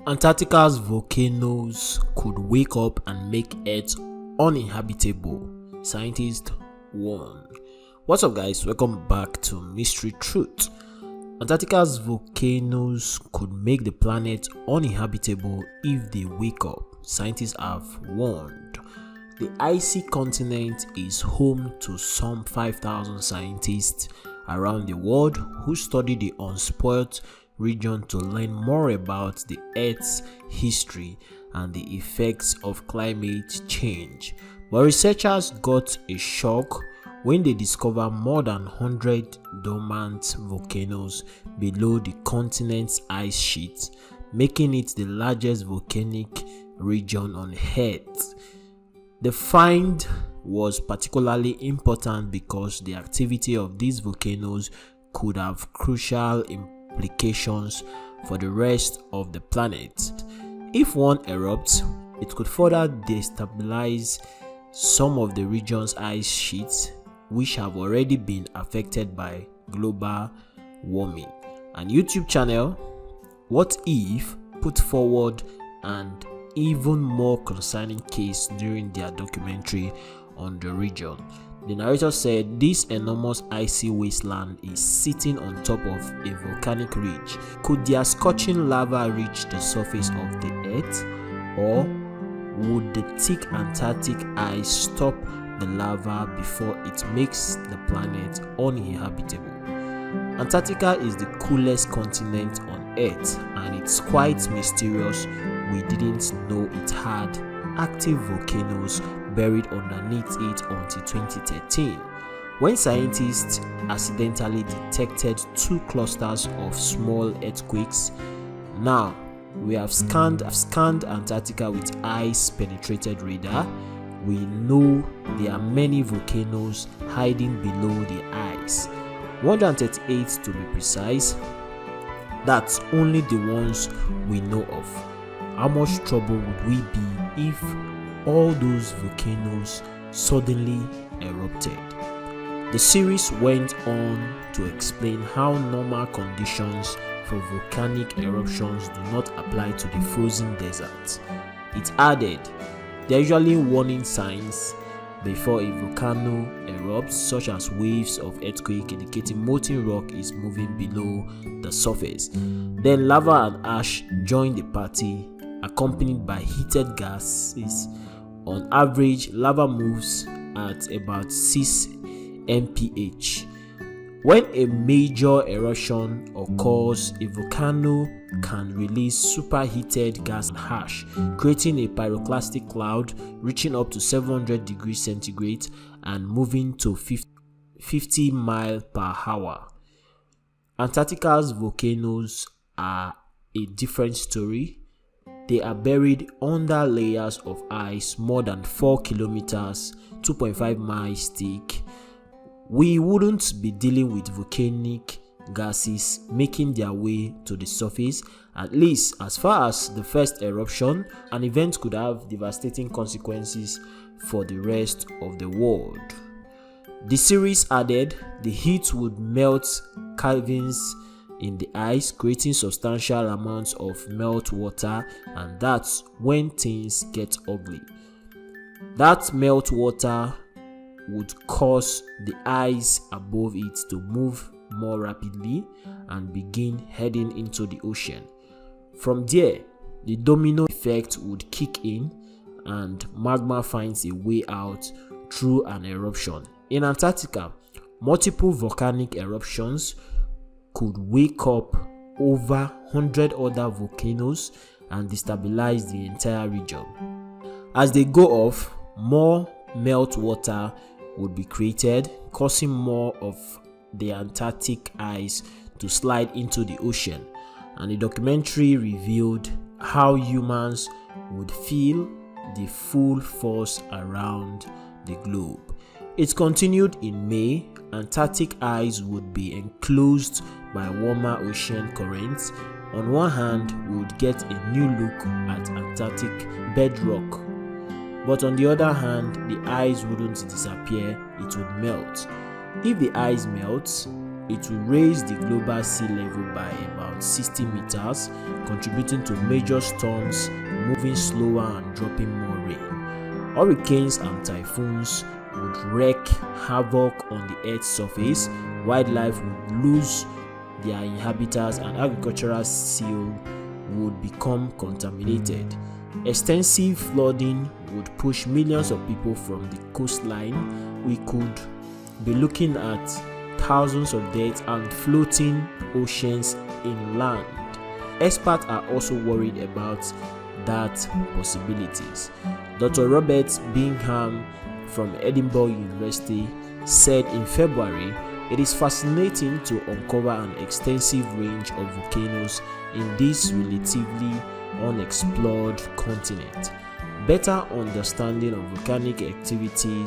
Antarctica's volcanoes could wake up and make Earth uninhabitable, scientists warn. What's up, guys? Welcome back to Mystery Truth. Antarctica's volcanoes could make the planet uninhabitable if they wake up, scientists have warned. The icy continent is home to some 5,000 scientists around the world who study the unspoiled region to learn more about the Earth's history and the effects of climate change. But researchers got a shock when they discovered more than 100 dormant volcanoes below the continent's ice sheet, making it the largest volcanic region on Earth. The find was particularly important because the activity of these volcanoes could have crucial implications for the rest of the planet. If one erupts, it could further destabilize some of the region's ice sheets, which have already been affected by global warming. An YouTube channel, What If, put forward an even more concerning case during their documentary on the region. The narrator said this enormous icy wasteland is sitting on top of a volcanic ridge. Could their scorching lava reach the surface of the Earth, or would the thick Antarctic ice stop the lava before it makes the planet uninhabitable? Antarctica is the coolest continent on Earth, and it's quite mysterious we didn't know it had active volcanoes buried underneath it until 2013, when scientists accidentally detected two clusters of small earthquakes. Now, we have scanned Antarctica with ice-penetrated radar. We know there are many volcanoes hiding below the ice, 138 to be precise. That's only the ones we know of. How much trouble would we be if all those volcanoes suddenly erupted? The series went on to explain how normal conditions for volcanic eruptions do not apply to the frozen deserts. It added, there are usually warning signs before a volcano erupts, such as waves of earthquake indicating molten rock is moving below the surface. Then lava and ash join the party, accompanied by heated gases. On average, lava moves at about 6 mph. When a major eruption occurs, a volcano can release superheated gas and ash, creating a pyroclastic cloud reaching up to 700 degrees centigrade and moving to 50 miles per hour. Antarctica's volcanoes are a different story. They are buried under layers of ice more than 4 kilometers, 2.5 miles thick. We wouldn't be dealing with volcanic gases making their way to the surface, at least as far as the first eruption. An event could have devastating consequences for the rest of the world. The series added, the heat would melt caverns in the ice, creating substantial amounts of meltwater, and that's when things get ugly. That meltwater would cause the ice above it to move more rapidly and begin heading into the ocean. From there, the domino effect would kick in and magma finds a way out through an eruption. In Antarctica, multiple volcanic eruptions could wake up over 100 other volcanoes and destabilize the entire region. As they go off, more meltwater would be created, causing more of the Antarctic ice to slide into the ocean. And the documentary revealed how humans would feel the full force around the globe. It continued in May. Antarctic ice would be enclosed by warmer ocean currents. On one hand, we would get a new look at Antarctic bedrock, but on the other hand, the ice wouldn't disappear, it would melt. If the ice melts, it will raise the global sea level by about 60 meters, contributing to major storms, moving slower and dropping more rain. Hurricanes and typhoons would wreak havoc on the Earth's surface. Wildlife would lose their inhabitants and agricultural soil would become contaminated. Extensive flooding would push millions of people from the coastline. We could be looking at thousands of deaths and floating oceans inland. Experts are also worried about that possibilities. Dr. Robert Bingham from Edinburgh University said in February, "It is fascinating to uncover an extensive range of volcanoes in this relatively unexplored continent. Better understanding of volcanic activity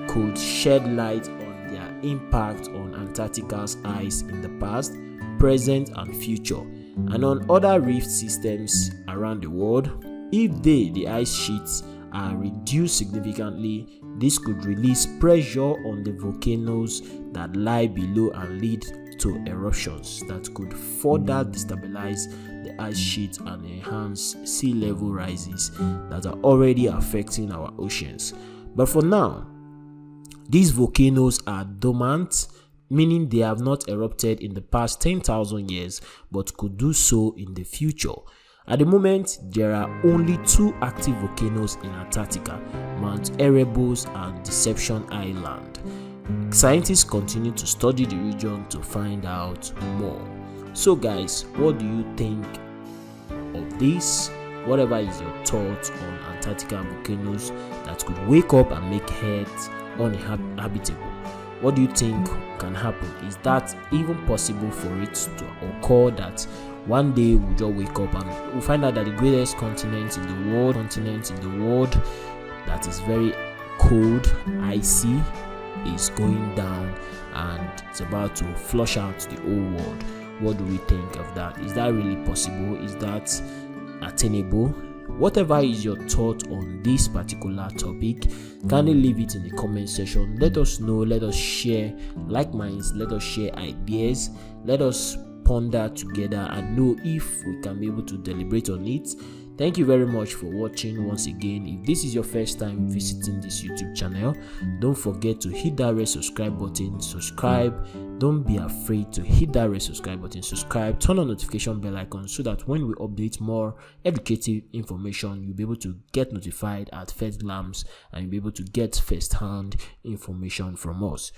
could shed light on their impact on Antarctica's ice in the past, present, and future, and on other rift systems around the world. If the ice sheets are reduced significantly, this could release pressure on the volcanoes that lie below and lead to eruptions that could further destabilize the ice sheet and enhance sea level rises that are already affecting our oceans. But for now, these volcanoes are dormant, meaning they have not erupted in the past 10,000 years but could do so in the future. At the moment, there are only 2 active volcanoes in Antarctica, Mount Erebus and Deception Island. Scientists continue to study the region to find out more. So guys, what do you think of this? Whatever is your thoughts on Antarctica volcanoes that could wake up and make Earth uninhabitable? What do you think can happen? Is that even possible for it to occur, that one day we'll just wake up and we'll find out that the greatest continent in the world that is very cold, icy, is going down and it's about to flush out the whole world? What do we think of that? Is that really possible? Is that attainable? Whatever is your thought on this particular topic, kindly leave it in the comment section. Let us know, let us share like minds, let us share ideas, let us ponder together and know if we can be able to deliberate on it. Thank you very much for watching once again. If this is your first time visiting this YouTube channel, don't forget to hit that red subscribe button. Subscribe. Don't be afraid to hit that red subscribe button. Subscribe, turn on notification bell icon so that when we update more educative information, you'll be able to get notified at first glance and you'll be able to get first-hand information from us.